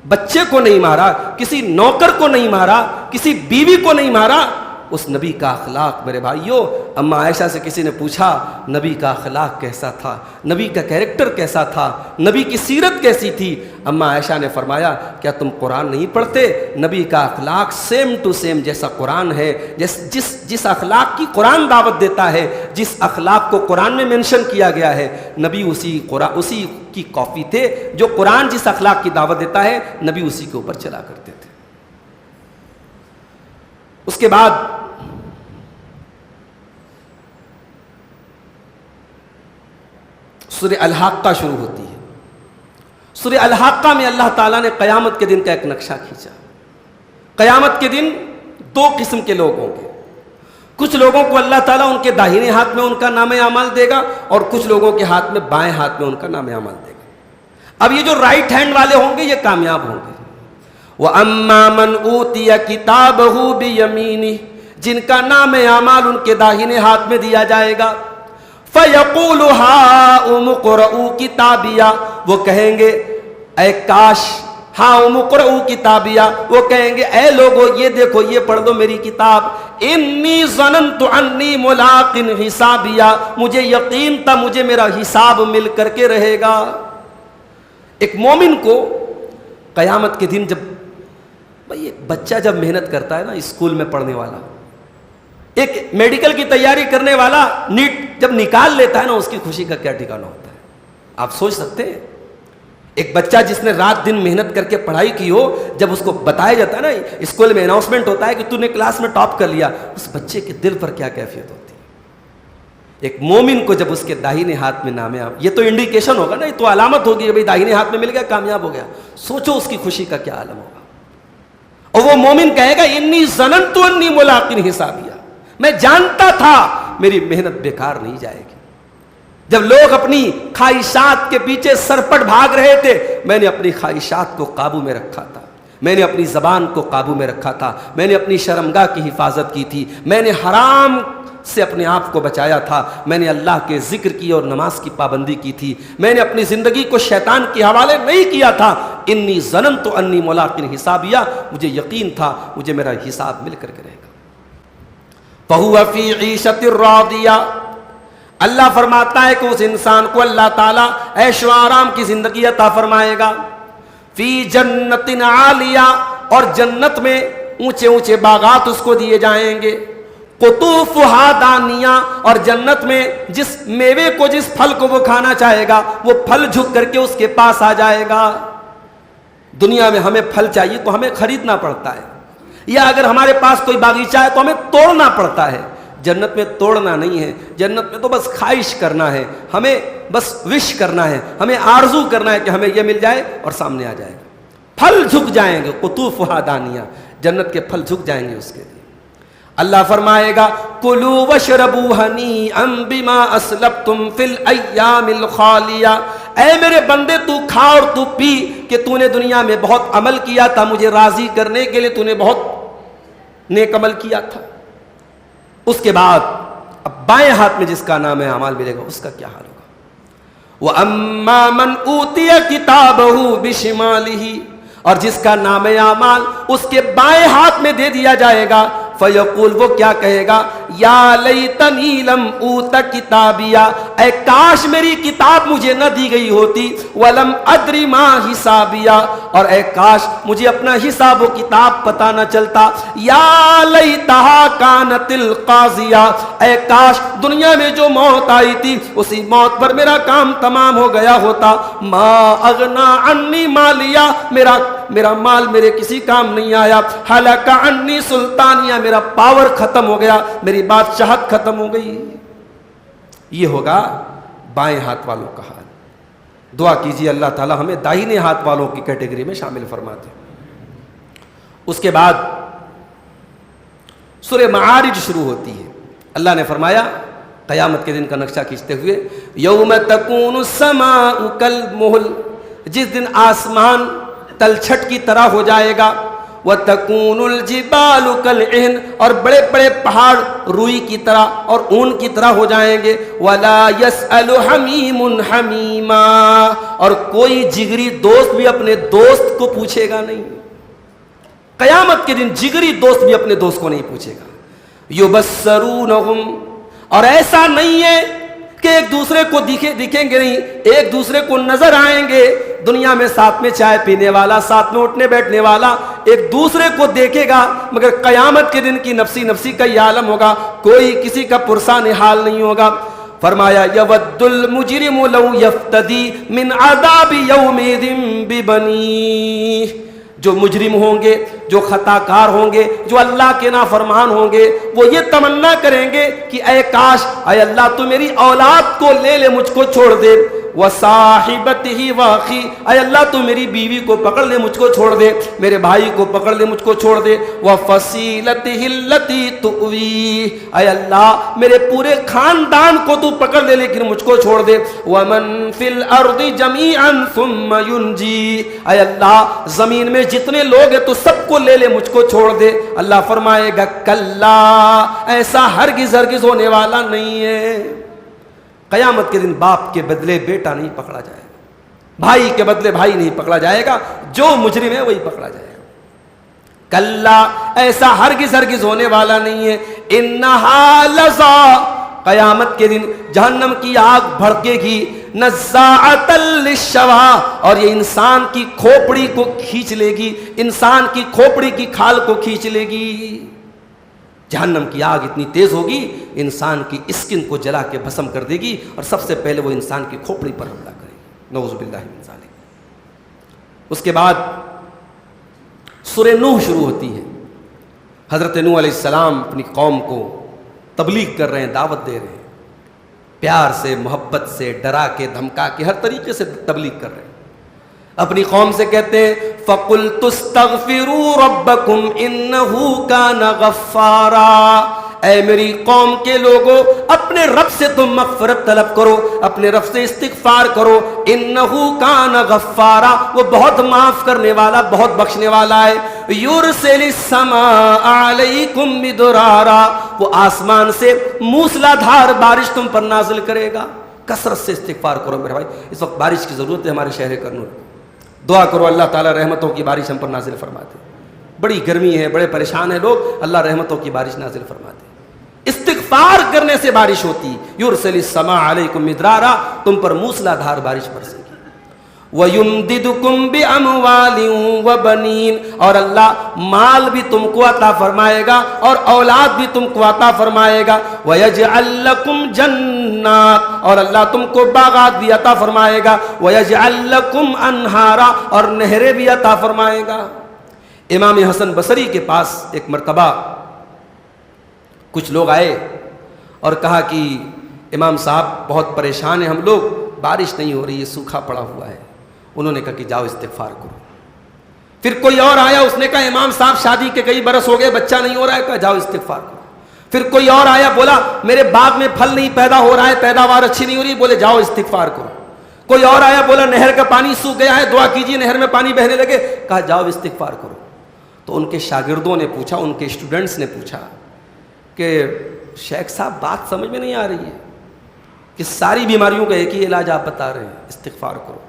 بچے کو نہیں مارا، کسی نوکر کو نہیں مارا، کسی بیوی کو نہیں مارا۔ اس نبی کا اخلاق میرے بھائیوں، اما عائشہ سے کسی نے پوچھا نبی کا اخلاق کیسا تھا، نبی کا کیریکٹر کیسا تھا، نبی کی سیرت کیسی تھی؟ اما عائشہ نے فرمایا کیا تم قرآن نہیں پڑھتے؟ نبی کا اخلاق سیم ٹو سیم جیسا قرآن ہے، جس اخلاق کی قرآن دعوت دیتا ہے، جس اخلاق کو قرآن میں منشن کیا گیا ہے، نبی اسی کی کاپی تھے۔ جو قرآن جس اخلاق کی دعوت دیتا ہے، نبی اسی کے اوپر چلا کرتے تھے۔ اس کے بعد سورہ الحاقہ شروع ہوتی ہے۔ سورہ الحاقہ میں اللہ تعالیٰ نے قیامت کے دن کا ایک نقشہ کھینچا۔ قیامت کے دن دو قسم کے لوگ ہوں گے، کچھ لوگوں کو اللہ تعالیٰ ان کے داہنے ہاتھ میں ان کا نام اعمال دے گا اور کچھ لوگوں کے ہاتھ میں بائیں ہاتھ میں ان کا نام اعمال دے گا۔ اب یہ جو رائٹ ہینڈ والے ہوں گے یہ کامیاب ہوں گے۔ وَأَمَّا مَنْ أُوتِيَ كِتَابَهُ بِيَمِينِهِ، جن کا نام اعمال ان کے داہنے ہاتھ میں دیا جائے گا، فَيَقُولُ هَاؤُمُ اقْرَءُوا كِتَابِيَهْ، وہ کہیں گے اے کاش، ہاؤم اقرؤوا کتابیہ، وہ کہیں گے اے لوگو یہ دیکھو یہ پڑھ دو میری کتاب، انی ظننت انی ملاق حسابیہ، مجھے یقین تھا مجھے میرا حساب مل کر کے رہے گا۔ ایک مومن کو قیامت کے دن جب بھئی بچہ جب محنت کرتا ہے نا، اسکول میں پڑھنے والا، ایک میڈیکل کی تیاری کرنے والا نیٹ جب نکال لیتا ہے نا، اس کی خوشی کا کیا ٹھکانہ ہوتا ہے، آپ سوچ سکتے ہیں؟ ایک بچہ جس نے رات دن محنت کر کے پڑھائی کی ہو، جب اس کو بتایا جاتا ہے نا، اسکول میں اناؤنسمنٹ ہوتا ہے کہ تو نے کلاس میں ٹاپ کر لیا، اس بچے کے دل پر کیا کیفیت ہوتی ہے۔ ایک مومن کو جب اس کے داہنے ہاتھ میں نام اعمال، یہ تو انڈیکیشن ہوگا نا، یہ تو علامت ہوگی کہ بھئی داہنے ہاتھ میں مل گیا، کامیاب ہو گیا، سوچو اس کی خوشی کا کیا عالم ہوگا۔ اور وہ مومن کہے گا انی ظننت انی ملاق حسابیہ، میں جانتا تھا میری محنت بیکار نہیں جائے گی۔ جب لوگ اپنی خواہشات کے پیچھے سرپٹ بھاگ رہے تھے، میں نے اپنی خواہشات کو قابو میں رکھا تھا، میں نے اپنی زبان کو قابو میں رکھا تھا، میں نے اپنی شرمگاہ کی حفاظت کی تھی، میں نے حرام سے اپنے آپ کو بچایا تھا، میں نے اللہ کے ذکر کی اور نماز کی پابندی کی تھی، میں نے اپنی زندگی کو شیطان کے حوالے نہیں کیا تھا۔ انی ظننت انی ملاق حسابیہ، مجھے یقین تھا مجھے میرا حساب مل کر کے رہے گا۔ فہو فی عیشۃ راضیہ، اللہ فرماتا ہے کہ اس انسان کو اللہ تعالیٰ عیش و آرام کی زندگی عطا فرمائے گا۔ فی جنت عالیہ، اور جنت میں اونچے اونچے باغات اس کو دیے جائیں گے۔ قطوفہا دانیہ، اور جنت میں جس میوے کو جس پھل کو وہ کھانا چاہے گا وہ پھل جھک کر کے اس کے پاس آ جائے گا۔ دنیا میں ہمیں پھل چاہیے تو ہمیں خریدنا پڑتا ہے، یا اگر ہمارے پاس کوئی باغیچہ ہے تو ہمیں توڑنا پڑتا ہے۔ جنت میں توڑنا نہیں ہے، جنت میں تو بس خواہش کرنا ہے، ہمیں بس وش کرنا ہے، ہمیں آرزو کرنا ہے کہ ہمیں یہ مل جائے اور سامنے آ جائے گا، پھل جھک جائیں گے۔ قطوفہا دانیہ، جنت کے پھل جھک جائیں گے اس کے لیے۔ اللہ فرمائے گا کلوا واشربوا ہنیئا بما اسلفتم فی الایام الخالیہ، اے میرے بندے تو کھا اور تو پی کہ تو نے دنیا میں بہت عمل کیا تھا، مجھے راضی کرنے کے لیے تو نے بہت نیک عمل کیا تھا۔ اس کے بعد اب بائیں ہاتھ میں جس کا نام ہے اعمال ملے گا اس کا کیا حال ہوگا؟ وَأَمَّا مَنْ أُوتِيَ كِتَابَهُ بِشِمَالِهِ، اور جس کا نام اعمال اس کے بائیں ہاتھ میں دے دیا جائے گا، فیقول، وہ کیا کہے گا؟ یا لیتنی لم اوت کتابیہ، اے کاش میری کتاب مجھے نہ دی گئی ہوتی، ولم ادری ما حسابیہ، اور اے کاش مجھے اپنا حساب و کتاب پتہ نہ چلتا۔ یا لیتہا کانت القاضیہ، اے کاش دنیا میں جو موت آئی تھی اسی موت پر میرا کام تمام ہو گیا ہوتا۔ ما اغنا عنی مالیہ، میرا مال میرے کسی کام نہیں آیا۔ ہلک عنی سلطانیہ، میرا پاور ختم ہو گیا، میری بادشاہت ختم ہو گئی۔ یہ ہوگا بائیں ہاتھ والوں کا حال۔ دعا کیجیے اللہ تعالی ہمیں داہنے ہاتھ والوں کی کیٹیگری میں شامل فرما دے۔ اس کے بعد سورہ معارج شروع ہوتی ہے۔ اللہ نے فرمایا قیامت کے دن کا نقشہ کھینچتے ہوئے، یوم تکون السماء کالمہل، جس دن آسمان تلچھٹ کی طرح ہو جائے گا، وَتَكُونُ الْجِبَالُ كَالْعِهْنِ، اور بڑے بڑے پہاڑ روئی کی طرح اور اون کی طرح ہو جائیں گے، وَلَا يَسْأَلُ حَمِيمٌ حَمِيمًا، اور کوئی جگری دوست بھی اپنے دوست کو پوچھے گا نہیں۔ قیامت کے دن جگری دوست بھی اپنے دوست کو نہیں پوچھے گا۔ يُبَصَّرُونَهُمْ، اور ایسا نہیں ہے کہ ایک دوسرے کو دکھیں گے نہیں، ایک دوسرے کو نظر آئیں گے۔ دنیا میں ساتھ میں چائے پینے والا، ساتھ میں اٹھنے بیٹھنے والا ایک دوسرے کو دیکھے گا، مگر قیامت کے دن کی نفسی نفسی کا یہ عالم ہوگا، کوئی کسی کا پرسان حال نہیں ہوگا۔ فرمایا یود المجرم لو یفتدی من عذاب یومئذ ببنیہ، جو مجرم ہوں گے، جو خطا کار ہوں گے، جو اللہ کے نافرمان ہوں گے، وہ یہ تمنا کریں گے کہ اے کاش، اے اللہ تو میری اولاد کو لے لے، مجھ کو چھوڑ دے، وصاحبتہ واخی، اے اللہ تو میری بیوی کو پکڑ لے، مجھ کو چھوڑ دے، میرے بھائی کو پکڑ لے، مجھ کو چھوڑ دے، وفصیلتہ التی تؤوی، اے اللہ میرے پورے خاندان کو تو پکڑ لے لیکن مجھ کو چھوڑ دے، ومن فی الارض جمیعا ثم ینجی، اے اللہ زمین میں جتنے لوگ ہیں تو سب کو لے لے، مجھ کو چھوڑ دے۔ اللہ فرمائے گا کلا، ایسا ہرگز ہرگز ہونے والا نہیں ہے۔ قیامت کے دن باپ کے بدلے بیٹا نہیں پکڑا جائے گا، بھائی کے بدلے بھائی نہیں پکڑا جائے گا، جو مجرم ہے وہی پکڑا جائے گا۔ کلا، ایسا ہرگز ہرگز ہونے والا نہیں ہے۔ انہا لظا، قیامت کے دن جہنم کی آگ بھڑکے گی، نزاعۃ للشوا، اور یہ انسان کی کھوپڑی کو کھینچ لے گی، انسان کی کھوپڑی کی کھال کو کھینچ لے گی۔ جہنم کی آگ اتنی تیز ہوگی انسان کی اسکن کو جلا کے بھسم کر دے گی، اور سب سے پہلے وہ انسان کی کھوپڑی پر حملہ کرے گی، نعوذ باللہ من ذالک۔ اس کے بعد سورہ نوح شروع ہوتی ہے۔ حضرت نوح علیہ السلام اپنی قوم کو تبلیغ کر رہے ہیں، دعوت دے رہے ہیں، پیار سے، محبت سے، ڈرا کے، دھمکا کے، ہر طریقے سے تبلیغ کر رہے ہیں۔ اپنی قوم سے کہتے ہیں فَقُلْتُ اسْتَغْفِرُوا رَبَّكُمْ إِنَّهُ كَانَ غَفَّارًا، اے میری قوم کے لوگوں اپنے رب سے تم مغفرت طلب کرو، اپنے رب سے استغفار کرو، إِنَّهُ كَانَ غَفَّارًا، وہ بہت معاف کرنے والا، بہت بخشنے والا ہے۔ یرسل السماء علیکم مدرارا، وہ آسمان سے موسلا دھار بارش تم پر نازل کرے گا۔ کثرت سے استغفار کرو میرے بھائی، اس وقت بارش کی ضرورت ہے ہمارے شہر کرنول، دعا کرو اللہ تعالیٰ رحمتوں کی بارش ہم پر نازل فرما دے۔ بڑی گرمی ہے، بڑے پریشان ہیں لوگ، اللہ رحمتوں کی بارش نازل فرما دے۔ استغفار کرنے سے بارش ہوتی۔ یرسل السماء علیکم مدرارا، تم پر موسلا دھار بارش برسے گی۔ وَيُمْدِدُكُمْ بِأَمْوَالٍ وَبَنِينَ، اور اللہ مال بھی تم کو عطا فرمائے گا اور اولاد بھی تم کو عطا فرمائے گا۔ وَيَجْعَلْ لَكُمْ جَنَّاتٍ، اور اللہ تم کو باغات بھی عطا فرمائے گا۔ وَيَجْعَلْ لَكُمْ أَنْهَارًا، اور نہریں بھی عطا فرمائے گا۔ امام حسن بصری کے پاس ایک مرتبہ کچھ لوگ آئے اور کہا کہ امام صاحب بہت پریشان ہیں ہم لوگ، بارش نہیں ہو رہی ہے، سوکھا پڑا ہوا ہے۔ انہوں نے کہا کہ جاؤ استغفار کرو۔ پھر کوئی اور آیا، اس نے کہا امام صاحب شادی کے کئی برس ہو گئے، بچہ نہیں ہو رہا ہے، کہا جاؤ استغفار کرو۔ پھر کوئی اور آیا، بولا میرے باغ میں پھل نہیں پیدا ہو رہا ہے، پیداوار اچھی نہیں ہو رہی، بولے جاؤ استغفار کرو۔ کوئی اور آیا، بولا نہر کا پانی سوکھ گیا ہے، دعا کیجیے نہر میں پانی بہنے لگے، کہا جاؤ استغفار کرو۔ تو ان کے شاگردوں نے پوچھا، ان کے اسٹوڈنٹس نے پوچھا کہ شیخ صاحب بات سمجھ میں نہیں آ رہی ہے کہ ساری بیماریوں کا ایک ہی علاج آپ بتا رہے ہیں، استغفار کرو۔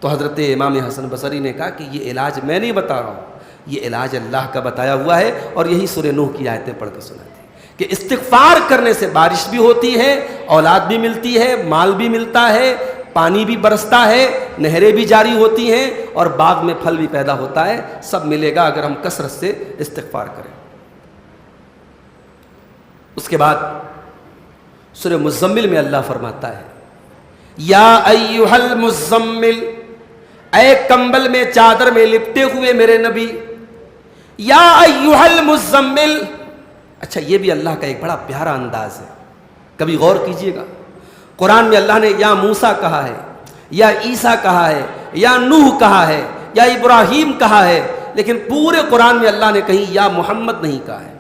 تو حضرت امام حسن بصری نے کہا کہ یہ علاج میں نہیں بتا رہا ہوں، یہ علاج اللہ کا بتایا ہوا ہے، اور یہی سورہ نوح کی آیتیں پڑھ کے سناتے ہیں کہ استغفار کرنے سے بارش بھی ہوتی ہے، اولاد بھی ملتی ہے، مال بھی ملتا ہے، پانی بھی برستا ہے، نہریں بھی جاری ہوتی ہیں، اور باغ میں پھل بھی پیدا ہوتا ہے۔ سب ملے گا اگر ہم کثرت سے استغفار کریں۔ اس کے بعد سورہ مزمل میں اللہ فرماتا ہے یا ایھا المزمل، اے کمبل میں چادر میں لپٹے ہوئے میرے نبی، یا ایھا المزمل۔ اچھا یہ بھی اللہ کا ایک بڑا پیارا انداز ہے، کبھی غور کیجئے گا۔ قرآن میں اللہ نے یا موسیٰ کہا ہے، یا عیسیٰ کہا ہے، یا نوح کہا ہے، یا ابراہیم کہا ہے، لیکن پورے قرآن میں اللہ نے کہیں یا محمد نہیں کہا ہے۔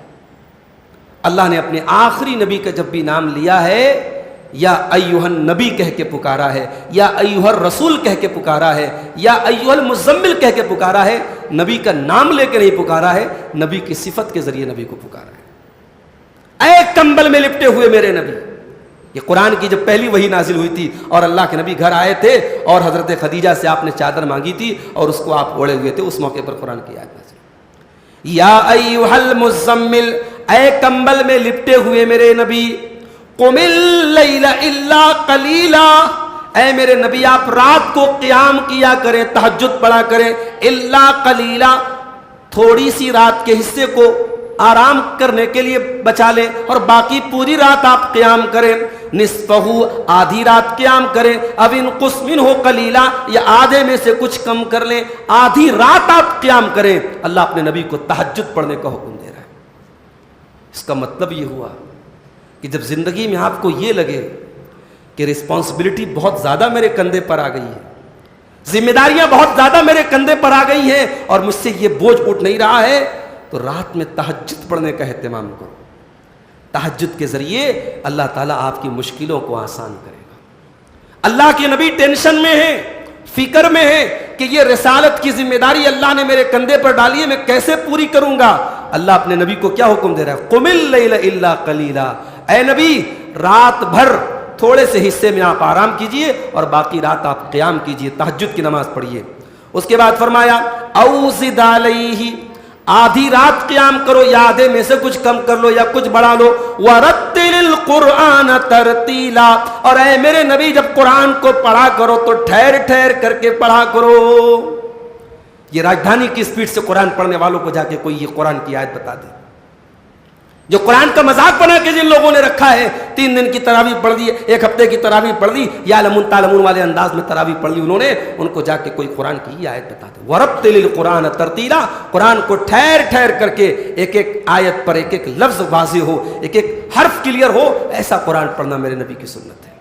اللہ نے اپنے آخری نبی کا جب بھی نام لیا ہے یا ایھا النبی کہہ کے پکارا ہے، یا ایھا الرسول کہہ کے پکارا ہے، یا ایھا المزمل کہہ کے پکارا ہے، نبی کا نام لے کے نہیں پکارا ہے، نبی کی صفت کے ذریعے نبی کو پکارا ہے۔ اے کمبل میں لپٹے ہوئے میرے نبی۔ یہ قرآن کی جب پہلی وحی نازل ہوئی تھی اور اللہ کے نبی گھر آئے تھے اور حضرت خدیجہ سے آپ نے چادر مانگی تھی اور اس کو آپ اوڑے ہوئے تھے، اس موقع پر قرآن کی آیت نازل۔ یا ایھا المزمل، اے کمبل میں لپٹے ہوئے میرے نبی، قم اللیل الا قلیلا، اے میرے نبی آپ رات کو قیام کیا کریں، تہجد پڑھا کریں، الا قلیلا، تھوڑی سی رات کے حصے کو آرام کرنے کے لیے بچا لیں، اور باقی پوری رات آپ قیام کریں، نصفہ، آدھی رات قیام کریں، اب انقص منہ قلیلا، یا آدھے میں سے کچھ کم کر لیں، آدھی رات آپ قیام کریں۔ اللہ اپنے نبی کو تہجد پڑھنے کا حکم دے رہا ہے۔ اس کا مطلب یہ ہوا کہ جب زندگی میں آپ کو یہ لگے کہ رسپانسبلٹی بہت زیادہ میرے کندھے پر آ گئی ہے، ذمہ داریاں بہت زیادہ میرے کندھے پر آ گئی ہیں اور مجھ سے یہ بوجھ اٹھ نہیں رہا ہے، تو رات میں تہجد پڑھنے کا اہتمام کرو۔ تہجد کے ذریعے اللہ تعالیٰ آپ کی مشکلوں کو آسان کرے گا۔ اللہ کے نبی ٹینشن میں ہیں، فکر میں ہے کہ یہ رسالت کی ذمہ داری اللہ نے میرے کندھے پر ڈالی ہے، میں کیسے پوری کروں گا۔ اللہ اپنے نبی کو کیا حکم دے رہا ہے؟ قم اللیل الا قلیلا، اے نبی رات بھر تھوڑے سے حصے میں آپ آرام کیجئے اور باقی رات آپ قیام کیجئے، تہجد کی نماز پڑھیے۔ اس کے بعد فرمایا او زد علیہ، آدھی رات قیام کرو یا آدھے میں سے کچھ کم کر لو یا کچھ بڑھا لو، وَرَتِّلِ الْقُرْآنَ تَرْتِيلًا، اور اے میرے نبی جب قرآن کو پڑھا کرو تو ٹھہر ٹھہر کر کے پڑھا کرو۔ یہ راجدھانی کی سپیڈ سے قرآن پڑھنے والوں کو جا کے کوئی یہ قرآن کی آیت بتا دے۔ جو قرآن کا مذاق بنا کے جن لوگوں نے رکھا ہے، 3 دن کی تراویح پڑھ دی، 1 ہفتے کی تراویح پڑھ دی، یا لمن تعلمون والے انداز میں تراویح پڑھ لی انہوں نے، ان کو جا کے کوئی قرآن کی یہ آیت بتا دے۔ وَرَتِّلِ الْقُرْآنَ تَرْتِيلًا، قرآن کو ٹھہر ٹھہر کر کے ایک ایک آیت پر ایک ایک لفظ واضح ہو، ایک ایک حرف کلیئر ہو، ایسا قرآن پڑھنا میرے نبی کی سنت ہے۔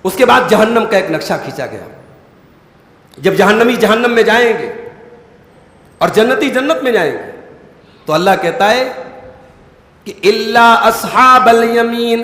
اس کے بعد جہنم کا ایک نقشہ کھینچا گیا۔ جب جہنمی جہنم میں جائیں گے اور جنتی جنت میں جائیں گے تو اللہ کہتا ہے کہ الا اصحاب الیمین،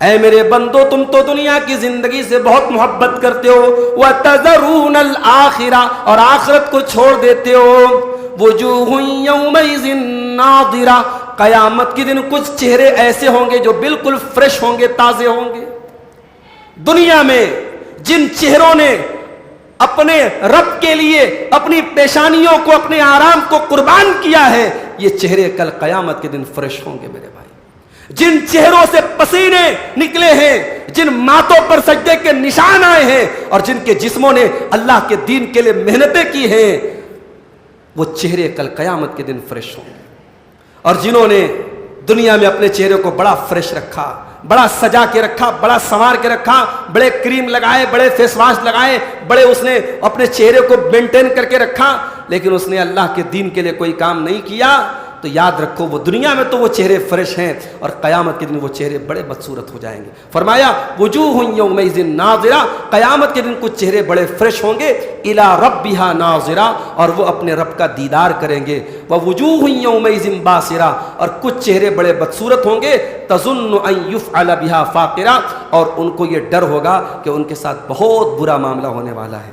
اے میرے بندو تم تو دنیا کی زندگی سے بہت محبت کرتے ہو، وَتَذَرُونَ الْآخِرَةَ اور آخرت کو چھوڑ دیتے ہو، وُجُوهٌ يَوْمَئِذٍ نَاظِرَةٌ قیامت کے دن کچھ چہرے ایسے ہوں گے جو بالکل فریش ہوں گے، تازے ہوں گے۔ دنیا میں جن چہروں نے اپنے رب کے لیے اپنی پیشانیوں کو، اپنے آرام کو قربان کیا ہے، یہ چہرے کل قیامت کے دن فریش ہوں گے میرے بھائی۔ جن چہروں سے پسینے نکلے ہیں، جن ماتوں پر سجدے کے نشان آئے ہیں، اور جن کے جسموں نے اللہ کے دین کے لیے محنتیں کی ہیں، وہ چہرے کل قیامت کے دن فریش ہوں گے۔ اور جنہوں نے دنیا میں اپنے چہرے کو بڑا فریش رکھا، بڑا سجا کے رکھا، بڑا سنوار کے رکھا، بڑے کریم لگائے، بڑے فیس واش لگائے، بڑے اس نے اپنے چہرے کو مینٹین کر کے رکھا، لیکن اس نے اللہ کے دین کے لیے کوئی کام نہیں کیا، تو یاد رکھو وہ دنیا میں تو وہ چہرے فریش ہیں، اور قیامت کے دن وہ چہرے بڑے بدصورت ہو جائیں گے۔ فرمایا وجوہ یومئذ ناظرہ، قیامت کے دن کچھ چہرے بڑے فریش ہوں گے، الی ربہا ناظرہ، اور وہ اپنے رب کا دیدار کریں گے، ووجوہ یومئذ باسرہ، اور کچھ چہرے بڑے بدصورت ہوں گے، تظن ان یفعل بہا فاقرہ، اور ان کو یہ ڈر ہوگا کہ ان کے ساتھ بہت برا معاملہ ہونے والا ہے۔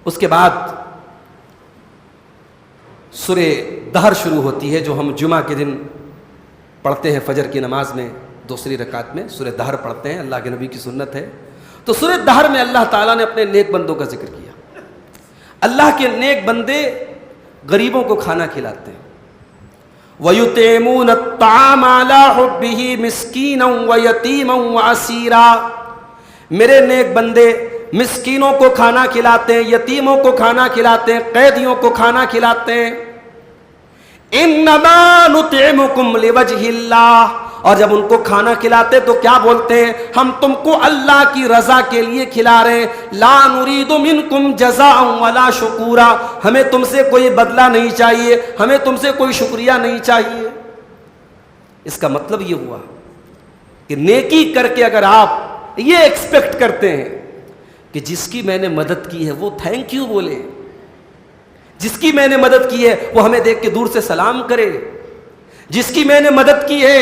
اس کے بعد سورہ دہر شروع ہوتی ہے، جو ہم جمعہ کے دن پڑھتے ہیں فجر کی نماز میں، دوسری رکعت میں سورہ دہر پڑھتے ہیں، اللہ کے نبی کی سنت ہے۔ تو سورہ دہر میں اللہ تعالیٰ نے اپنے نیک بندوں کا ذکر کیا۔ اللہ کے نیک بندے غریبوں کو کھانا کھلاتے ہیں، وَيُطْعِمُونَ الطَّعَامَ عَلَىٰ حُبِّهِ مِسْكِينًا وَيَتِيمًا وَأَسِيرًا، میرے نیک بندے مسکینوں کو کھانا کھلاتے ہیں، یتیموں کو کھانا کھلاتے ہیں، قیدیوں کو کھانا کھلاتے ہیں۔ انما نطعمکم لوجہ اللہ، اور جب ان کو کھانا کھلاتے تو کیا بولتے ہیں؟ ہم تم کو اللہ کی رضا کے لیے کھلا رہے ہیں، لا نرید منکم جزاء ولا شکورا، ہمیں تم سے کوئی بدلہ نہیں چاہیے، ہمیں تم سے کوئی شکریہ نہیں چاہیے۔ اس کا مطلب یہ ہوا کہ نیکی کر کے اگر آپ یہ ایکسپیکٹ کرتے ہیں کہ جس کی میں نے مدد کی ہے وہ تھینک یو بولے، جس کی میں نے مدد کی ہے وہ ہمیں دیکھ کے دور سے سلام کرے، جس کی میں نے مدد کی ہے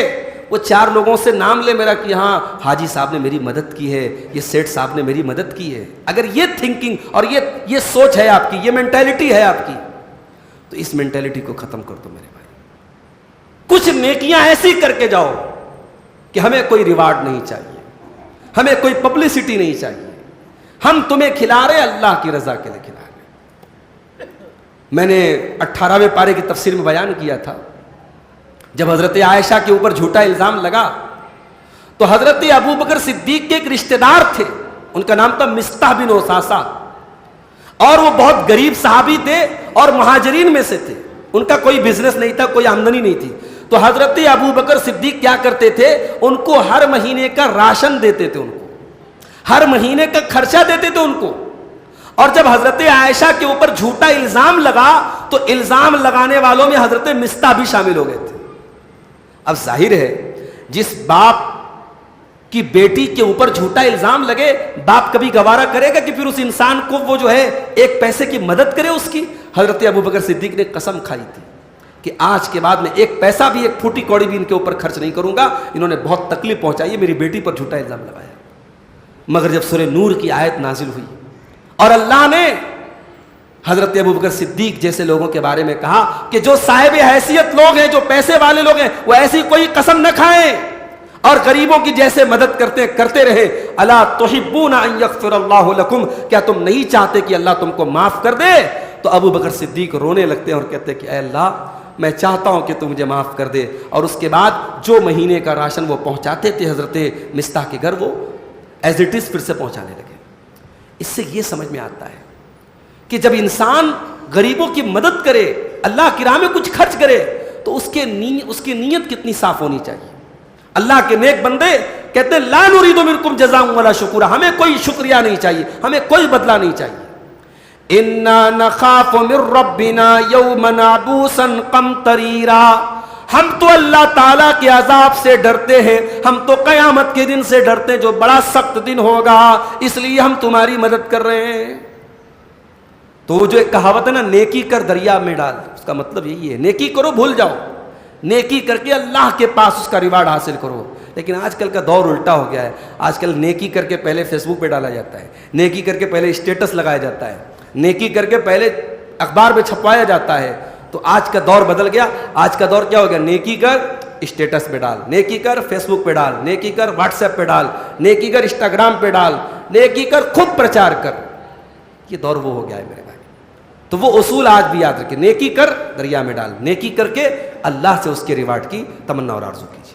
وہ چار لوگوں سے نام لے میرا کہ ہاں حاجی صاحب نے میری مدد کی ہے، یہ سیٹھ صاحب نے میری مدد کی ہے، اگر یہ تھنکنگ اور یہ سوچ ہے آپ کی، یہ مینٹیلٹی ہے آپ کی، تو اس مینٹیلٹی کو ختم کر دو میرے بھائی۔ کچھ نیکیاں ایسی کر کے جاؤ کہ ہمیں کوئی ریوارڈ نہیں چاہیے، ہمیں کوئی پبلسٹی نہیں چاہیے، ہم تمہیں کھلا رہے اللہ کی رضا کے لیے کھلا رہے۔ میں نے 18ویں پارے کی تفسیر میں بیان کیا تھا، جب حضرت عائشہ کے اوپر جھوٹا الزام لگا تو حضرت ابو بکر صدیق کے ایک رشتہ دار تھے، ان کا نام تھا مصطح بن اساسہ، اور وہ بہت غریب صحابی تھے اور مہاجرین میں سے تھے، ان کا کوئی بزنس نہیں تھا، کوئی آمدنی نہیں تھی۔ تو حضرت ابو بکر صدیق کیا کرتے تھے؟ ان کو ہر مہینے کا راشن دیتے تھے، ان کو ہر مہینے کا خرچہ دیتے تھے ان کو۔ اور جب حضرت عائشہ کے اوپر جھوٹا الزام لگا تو الزام لگانے والوں میں حضرت مصطح بھی شامل ہو گئے تھے۔ اب ظاہر ہے جس باپ کی بیٹی کے اوپر جھوٹا الزام لگے، باپ کبھی گوارا کرے گا کہ پھر اس انسان کو وہ جو ہے ایک پیسے کی مدد کرے اس کی؟ حضرت ابو بکر صدیق نے قسم کھائی تھی کہ آج کے بعد میں ایک پیسہ بھی، ایک پھوٹی کوڑی بھی ان کے اوپر خرچ نہیں کروں گا، انہوں نے بہت تکلیف پہنچائی ہے، میری بیٹی پر جھوٹا الزام لگایا۔ مگر جب سورہ نور کی آیت نازل ہوئی اور اللہ نے حضرت ابوبکر صدیق جیسے لوگوں کے بارے میں کہا کہ جو صاحب حیثیت لوگ ہیں، جو پیسے والے لوگ ہیں، وہ ایسی کوئی قسم نہ کھائیں اور غریبوں کی جیسے مدد کرتے رہے۔ الا تحبون ان یغفر اللہ لکم، کیا تم نہیں چاہتے کہ اللہ تم کو معاف کر دے؟ تو ابوبکر صدیق رونے لگتے ہیں اور کہتے ہیں کہ اے اللہ میں چاہتا ہوں کہ تم مجھے معاف کر دے۔ اور اس کے بعد جو مہینے کا راشن وہ پہنچاتے تھے حضرت مصطح کے گھر، وہ ایز اٹ از پھر سے پہنچانے لگے۔ اس سے یہ سمجھ میں آتا ہے کہ جب انسان غریبوں کی مدد کرے، اللہ کی راہ میں کچھ خرچ کرے، تو اس کی نیت کتنی صاف ہونی چاہیے۔ اللہ کے نیک بندے کہتے ہیں لا نرید منکم جزاء ولا شکورا، ہمیں کوئی شکریہ نہیں چاہیے، ہمیں کوئی بدلہ نہیں چاہیے۔ انا نخاف من ربنا یوما عبوسا قمطریرا، ہم تو اللہ تعالیٰ کے عذاب سے ڈرتے ہیں، ہم تو قیامت کے دن سے ڈرتے ہیں جو بڑا سخت دن ہوگا، اس لیے ہم تمہاری مدد کر رہے ہیں۔ تو وہ جو ایک کہاوت ہے نا، نیکی کر دریا میں ڈال، اس کا مطلب یہی ہے نیکی کرو بھول جاؤ، نیکی کر کے اللہ کے پاس اس کا ریوارڈ حاصل کرو. لیکن آج کل کا دور الٹا ہو گیا ہے. آج کل نیکی کر کے پہلے فیس بک پہ ڈالا جاتا ہے, نیکی کر کے پہلے اسٹیٹس لگایا جاتا ہے, نیکی کر کے پہلے اخبار میں چھپوایا جاتا ہے. تو آج کا دور بدل گیا. آج کا دور کیا ہو گیا؟ نیکی کر اسٹیٹس پہ ڈال, نیکی کر فیس بک پہ ڈال, نیکی کر واٹس ایپ پہ ڈال, نیکی کر انسٹاگرام پہ ڈال, نیکی کر خود پرچار کر. یہ دور وہ ہو گیا ہے میرے بھائی. تو وہ اصول آج بھی یاد رکھیں, نیکی کر دریا میں ڈال, نیکی کر کے اللہ سے اس کے ریوارڈ کی تمنا اور آرزو کیجیے.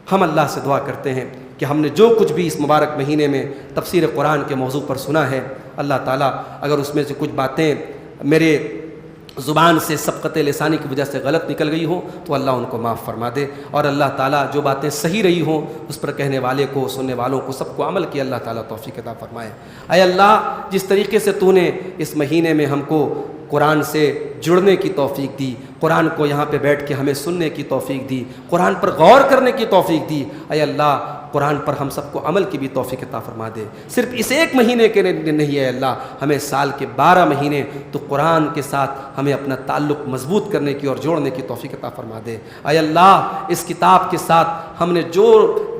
ہم اللہ سے دعا کرتے ہیں کہ ہم نے جو کچھ بھی اس مبارک مہینے میں تفسیر قرآن کے موضوع پر سنا ہے, اللہ تعالیٰ اگر اس میں سے کچھ باتیں میرے زبان سے سبقت لسانی کی وجہ سے غلط نکل گئی ہوں تو اللہ ان کو معاف فرما دے, اور اللہ تعالیٰ جو باتیں صحیح رہی ہوں اس پر کہنے والے کو, سننے والوں کو, سب کو عمل کی اللہ تعالیٰ توفیق عطا فرمائے. اے اللہ, جس طریقے سے تو نے اس مہینے میں ہم کو قرآن سے جڑنے کی توفیق دی, قرآن کو یہاں پہ بیٹھ کے ہمیں سننے کی توفیق دی, قرآن پر غور کرنے کی توفیق دی, اے اللہ قرآن پر ہم سب کو عمل کی بھی توفیق عطا فرما دے. صرف اس ایک مہینے کے نہیں ہے اللہ, ہمیں سال کے 12 مہینے تو قرآن کے ساتھ ہمیں اپنا تعلق مضبوط کرنے کی اور جوڑنے کی توفیق عطا فرما دے. اے اللہ, اس کتاب کے ساتھ ہم نے جو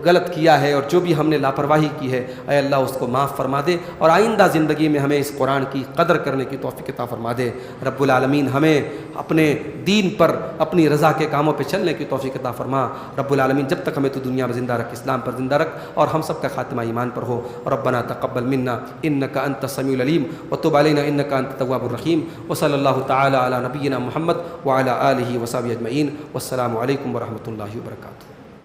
غلط کیا ہے اور جو بھی ہم نے لاپرواہی کی ہے, اے اللہ اس کو معاف فرما دے, اور آئندہ زندگی میں ہمیں اس قرآن کی قدر کرنے کی توفیق عطا فرما دے. رب العالمین ہمیں اپنے دین پر, اپنی رضا کے کاموں پہ چلنے کی توفیق عطا فرما. رب العالمین جب تک ہمیں تو دنیا میں زندہ رکھ, اسلام پر زندہ رکھ, اور ہم سب کا خاتمہ ایمان پر ہو. ربنا تقبل منا انک انت السمیع العلیم وتب علینا انک انت التواب الرحیم. وصلی اللہ تعالی علی نبینا محمد وعلی آلہ وصحبہ اجمعین. والسلام علیکم ورحمۃ اللہ وبرکاتہ.